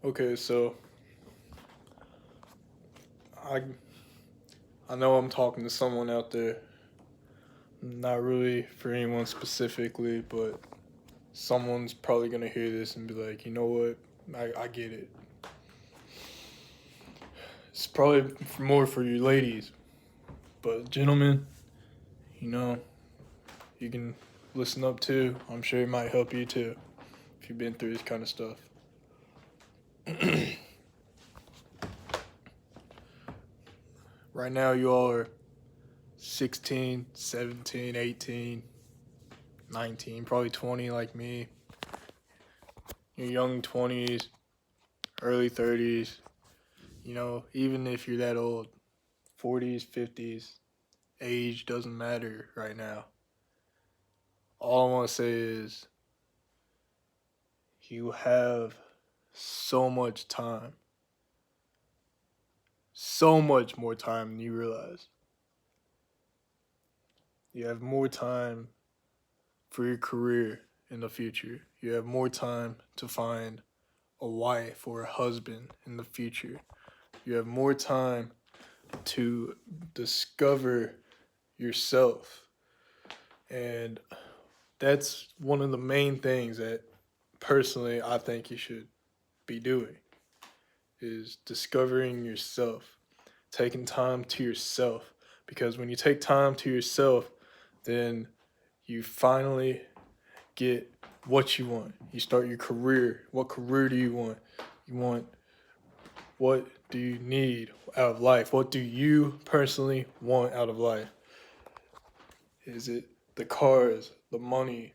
Okay, so I I know I'm talking to someone out there, not really for anyone specifically, but someone's probably gonna hear this and be like, you know what, I get it. It's probably more for you ladies, but gentlemen, you know, you can listen up too. I'm sure it might help you too if you've been through this kind of stuff. Right now, you all are 16, 17, 18, 19, probably 20 like me. Your young 20s, early 30s, even if you're that old, 40s, 50s, age doesn't matter right now. All I want to say is you have so much time, so much more time than you realize. You have more time for your career in the future. You have more time to find a wife or a husband in the future. You have more time to discover yourself. And that's one of the main things that personally I think you should be doing is discovering yourself, taking time to yourself. Because when you take time to yourself, then you finally get what you want. You start your career. What career do you want? You want what do you need out of life? What do you personally want out of life? Is it the cars, the money?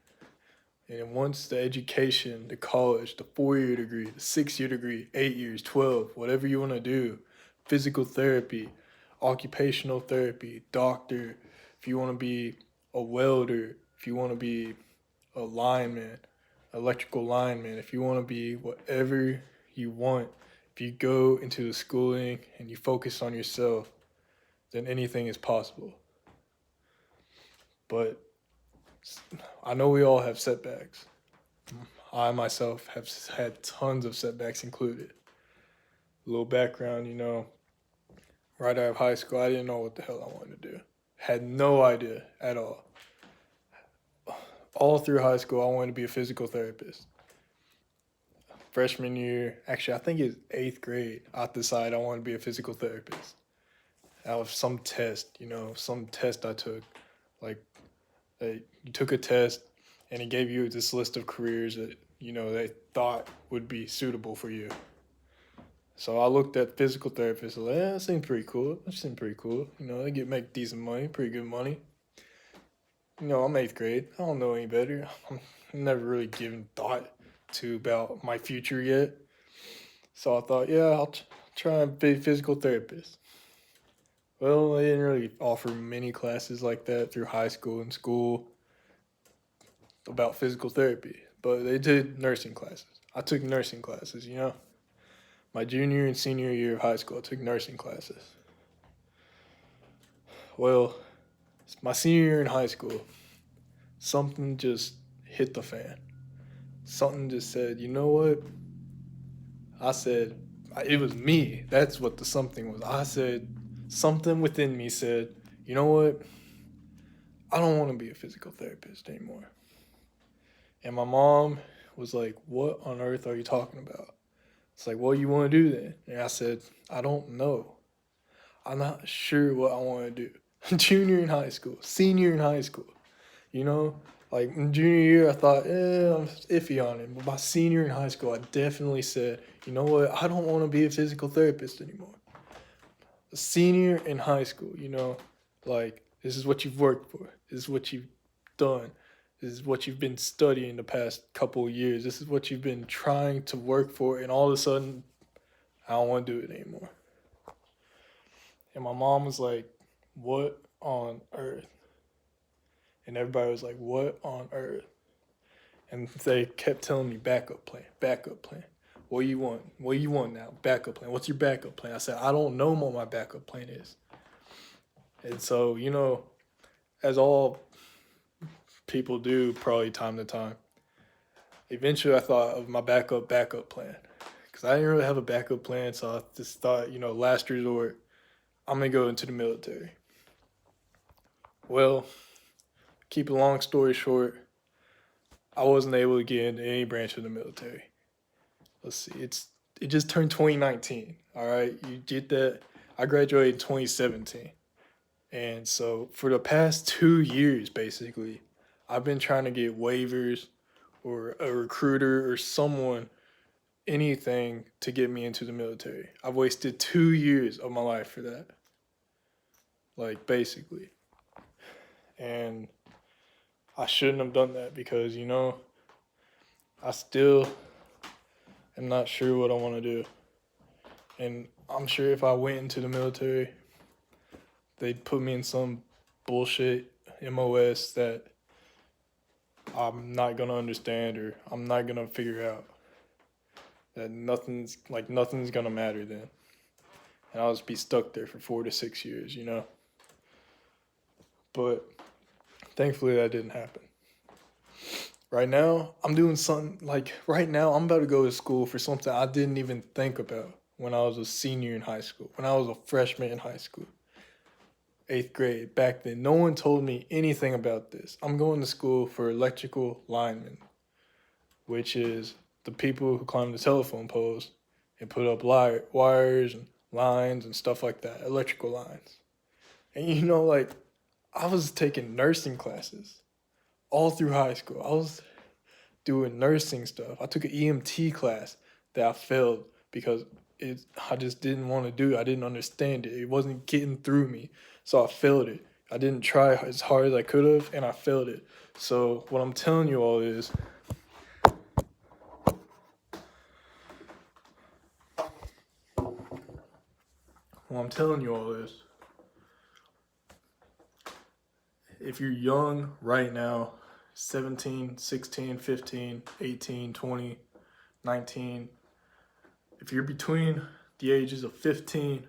And once the education, the college, the 4 year degree, the 6 year degree, 8 years, 12, whatever you want to do, physical therapy, occupational therapy, doctor, if you want to be a welder, if you want to be a lineman, electrical lineman, if you want to be whatever you want, if you go into the schooling and you focus on yourself, then anything is possible. But I know we all have setbacks. I myself have had tons of setbacks included. A little background, right out of high school, I didn't know what the hell I wanted to do. Had no idea at all. All through high school, I wanted to be a physical therapist. Freshman year, actually, I think it's eighth grade, I decided I wanted to be a physical therapist. Out of some test, some test I took. Like, you took a test and it gave you this list of careers that, they thought would be suitable for you. So I looked at physical therapists. Like, that seems pretty cool. That seems pretty cool. They get make decent money, pretty good money. I'm eighth grade. I don't know any better. I'm never really given thought to about my future yet. So I thought, yeah, I'll try and be a physical therapist. Well, they didn't really offer many classes like that through high school and school about physical therapy, but they did nursing classes. I took nursing classes. My junior and senior year of high school, I took nursing classes. Well, my senior year in high school, something just hit the fan. Something just said, you know what? I said, it was me. That's what the something was. I said, something within me said, you know what? I don't want to be a physical therapist anymore. And my mom was like, what on earth are you talking about? It's like, what you want to do then? And I said, I don't know. I'm not sure what I want to do. Junior in high school, senior in high school, you know? Like in junior year, I thought, I'm iffy on it. But my senior in high school, I definitely said, you know what? I don't want to be a physical therapist anymore. A senior in high school, like this is what you've worked for. This is what you've done. This is what you've been studying the past couple of years. This is what you've been trying to work for. And all of a sudden, I don't want to do it anymore. And my mom was like, what on earth? And everybody was like, what on earth? And they kept telling me backup plan, backup plan. What do you want? What do you want now? Backup plan. What's your backup plan? I said, I don't know what my backup plan is. And so, as all people do probably time to time, eventually I thought of my backup plan. because I didn't really have a backup plan. So I just thought, last resort, I'm gonna go into the military. Well, keep a long story short, I wasn't able to get into any branch of the military. Let's see, it just turned 2019. All right, you get that? I graduated in 2017, and so for the past 2 years, basically, I've been trying to get waivers or a recruiter or someone, anything to get me into the military. I've wasted 2 years of my life for that, like basically, and I shouldn't have done that because I still am not sure what I want to do. And I'm sure if I went into the military, they'd put me in some bullshit MOS that I'm not gonna understand or I'm not gonna figure out. That nothing's gonna matter then. And I'll just be stuck there for 4 to 6 years. But thankfully that didn't happen. Right now, I'm doing something like right now, I'm about to go to school for something I didn't even think about when I was a senior in high school, when I was a freshman in high school, 8th grade. Back then, no one told me anything about this. I'm going to school for electrical linemen, which is the people who climb the telephone poles and put up wires and lines and stuff like that, electrical lines. And I was taking nursing classes all through high school. I was doing nursing stuff. I took an EMT class that I failed because I just didn't want to do it. I didn't understand it. It wasn't getting through me. So I failed it. I didn't try as hard as I could have, and I failed it. So what I'm telling you all is if you're young right now, 17, 16, 15, 18, 20, 19, if you're between the ages of 15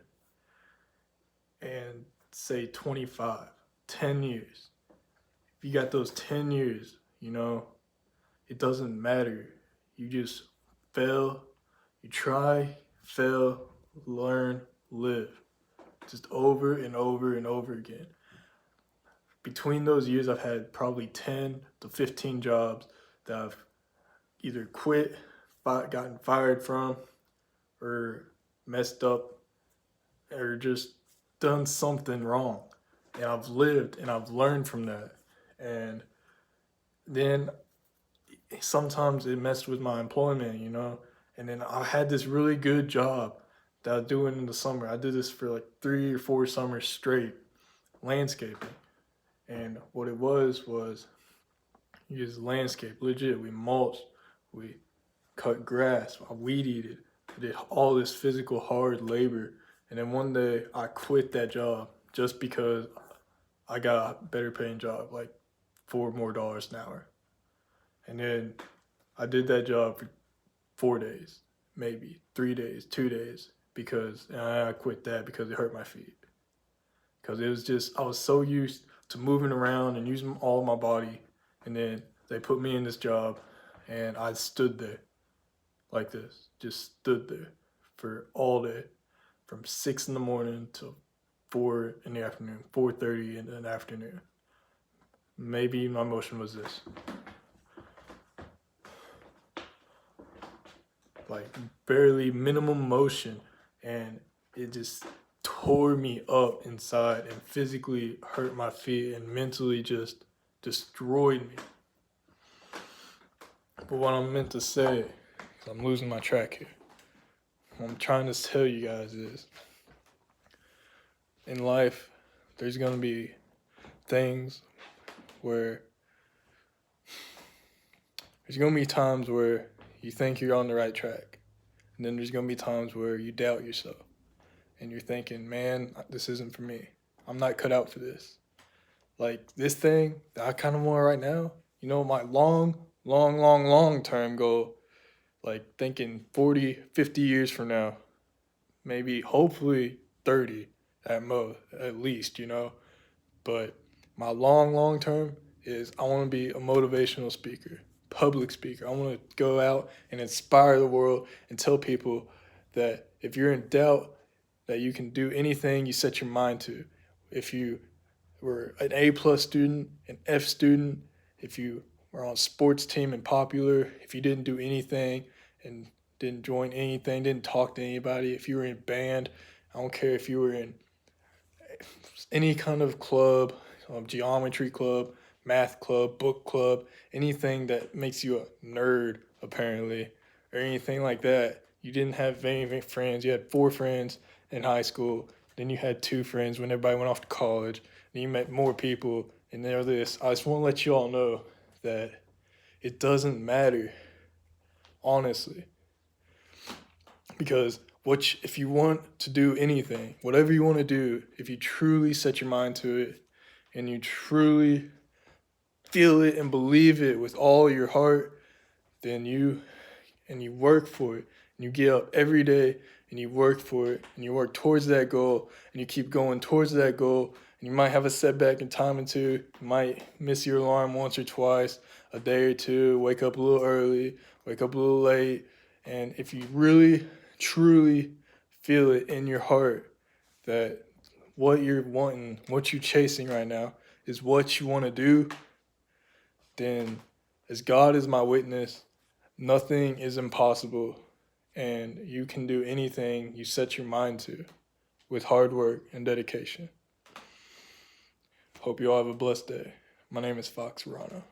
and say 25, 10 years, if you got those 10 years, it doesn't matter. You just fail, you try, fail, learn, live. Just over and over and over again. Between those years, I've had probably 10 to 15 jobs that I've either quit, gotten fired from, or messed up, or just done something wrong. And I've lived and I've learned from that. And then sometimes it messed with my employment, And then I had this really good job that I was doing in the summer. I did this for like 3 or 4 summers straight, landscaping. And what it was you just landscape, legit. We mulched, we cut grass, I weed eated, I did all this physical hard labor. And then one day I quit that job just because I got a better paying job, like $4 more an hour. And then I did that job for 4 days, maybe 3 days, 2 days, because I quit that because it hurt my feet. Because it was just, I was so used to moving around and using all my body. And then they put me in this job and I stood there like this, just stood there for all day from 6 in the morning to 4 in the afternoon, 4:30 in the afternoon. Maybe my motion was this. Like barely minimum motion, and it just tore me up inside and physically hurt my feet and mentally just destroyed me. But what I'm meant to say, I'm losing my track here. What I'm trying to tell you guys is, in life, there's gonna be things where there's gonna be times where you think you're on the right track. And then there's gonna be times where you doubt yourself. And you're thinking, man, this isn't for me. I'm not cut out for this. Like this thing that I kind of want right now, my long term goal, like thinking 40, 50 years from now, maybe hopefully 30 at least, But my long term is I want to be a motivational speaker public speaker. I want to go out and inspire the world and tell people that if you're in doubt, that you can do anything you set your mind to. If you were an A+ student, an F student, if you were on a sports team and popular, if you didn't do anything and didn't join anything, didn't talk to anybody, if you were in band, I don't care if you were in any kind of club, geometry club, math club, book club, anything that makes you a nerd, apparently, or anything like that. You didn't have any friends. You had 4 friends in high school. Then you had 2 friends when everybody went off to college. Then you met more people, and they're this. I just want to let you all know that it doesn't matter, honestly. Because if you want to do anything, whatever you want to do, if you truly set your mind to it and you truly feel it and believe it with all your heart, then you work for it and you get up every day and you work for it and you work towards that goal and you keep going towards that goal. And you might have a setback in time or two. You might miss your alarm once or twice, a day or two, wake up a little early, wake up a little late. And if you really, truly feel it in your heart that what you're wanting, what you're chasing right now is what you want to do, then as God is my witness, nothing is impossible. And you can do anything you set your mind to with hard work and dedication. Hope you all have a blessed day. My name is Fox Rana.